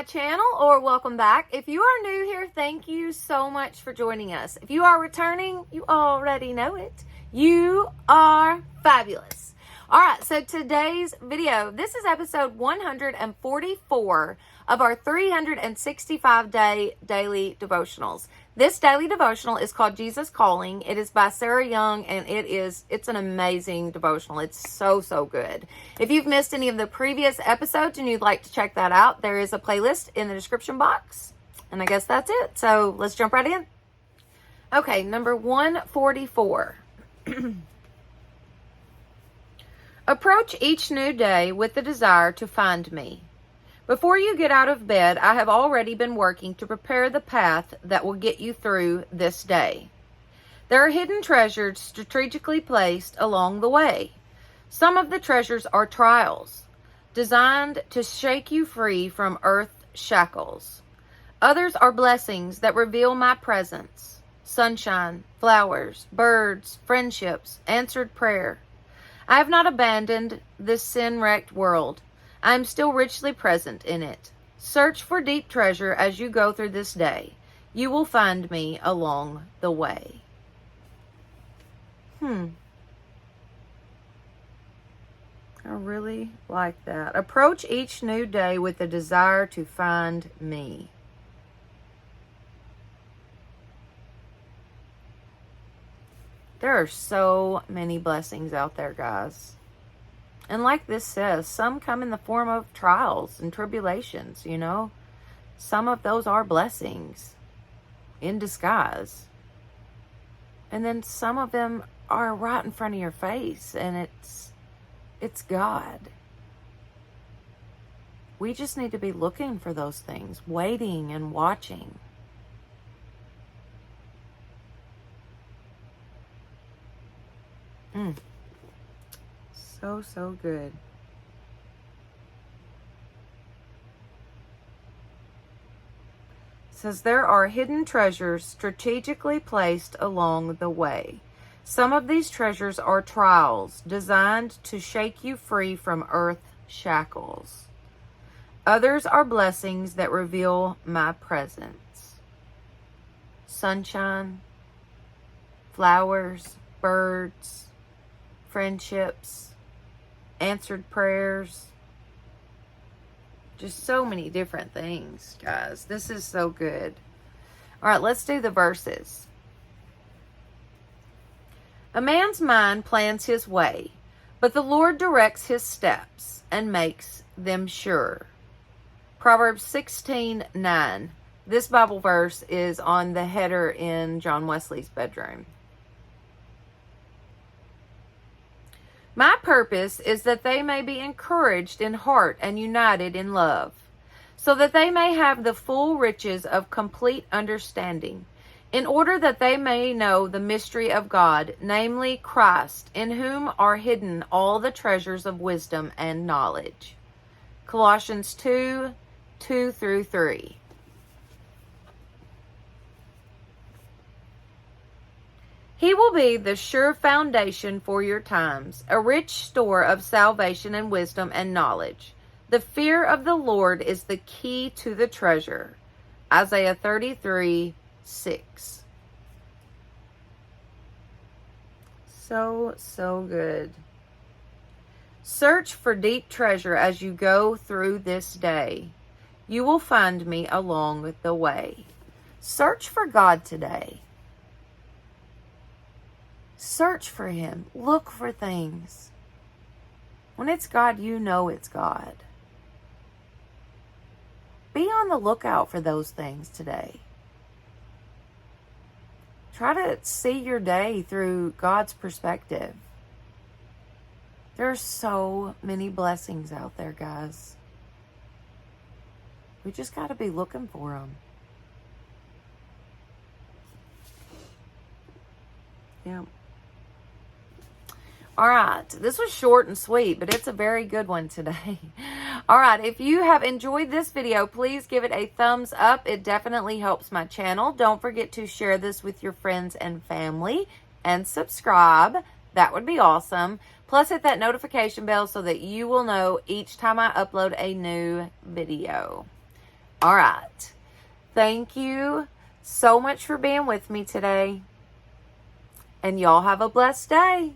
my channel, or welcome back. If you are new here, thank you so much for joining us. If you are returning, you already know it. You are fabulous. All right, so today's video, this is episode 144 of our 365-day daily devotionals. This daily devotional is called Jesus Calling. It is by Sarah Young, and it's an amazing devotional. It's so good. If you've missed any of the previous episodes and you'd like to check that out, there is a playlist in the description box. And I guess that's it. So let's jump right in. Okay, number 144. Approach each new day with the desire to find me. Before you get out of bed, I have already been working to prepare the path that will get you through this day. There are hidden treasures strategically placed along the way. Some of the treasures are trials, designed to shake you free from earth's shackles. Others are blessings that reveal my presence. Sunshine, flowers, birds, friendships, answered prayer. I have not abandoned this sin-wrecked world. I am still richly present in it. Search for deep treasure as you go through this day. You will find me along the way. I really like that. Approach each new day with a desire to find me. There are so many blessings out there, guys. And like this says, some come in the form of trials and tribulations, you know. Some of those are blessings in disguise. And then some of them are right in front of your face, and it's God. We just need to be looking for those things, waiting and watching. So good. It says there are hidden treasures strategically placed along the way. Some of these treasures are trials designed to shake you free from earth's shackles. Others are blessings that reveal my presence. Sunshine, flowers, birds, friendships, answered prayers. Just so many different things, guys. This is so good. All right, let's do the verses. A man's mind plans his way, but the Lord directs his steps and makes them sure. Proverbs 16:9. This Bible verse is on the header in John Wesley's bedroom. My purpose is that they may be encouraged in heart and united in love, so that they may have the full riches of complete understanding, in order that they may know the mystery of God, namely Christ, in whom are hidden all the treasures of wisdom and knowledge. Colossians 2:2-3. He will be the sure foundation for your times, a rich store of salvation and wisdom and knowledge. The fear of the Lord is the key to the treasure. Isaiah 33:6. So good. Search for deep treasure as you go through this day. You will find me along the way. Search for God today. Search for Him. Look for things. When it's God, you know it's God. Be on the lookout for those things today. Try to see your day through God's perspective. There are so many blessings out there, guys. We just got to be looking for them. Yeah. All right, this was short and sweet, but it's a very good one today. All right, if you have enjoyed this video, please give it a thumbs up. It definitely helps my channel. Don't forget to share this with your friends and family and subscribe. That would be awesome. Plus, hit that notification bell so that you will know each time I upload a new video. All right. Thank you so much for being with me today. And y'all have a blessed day.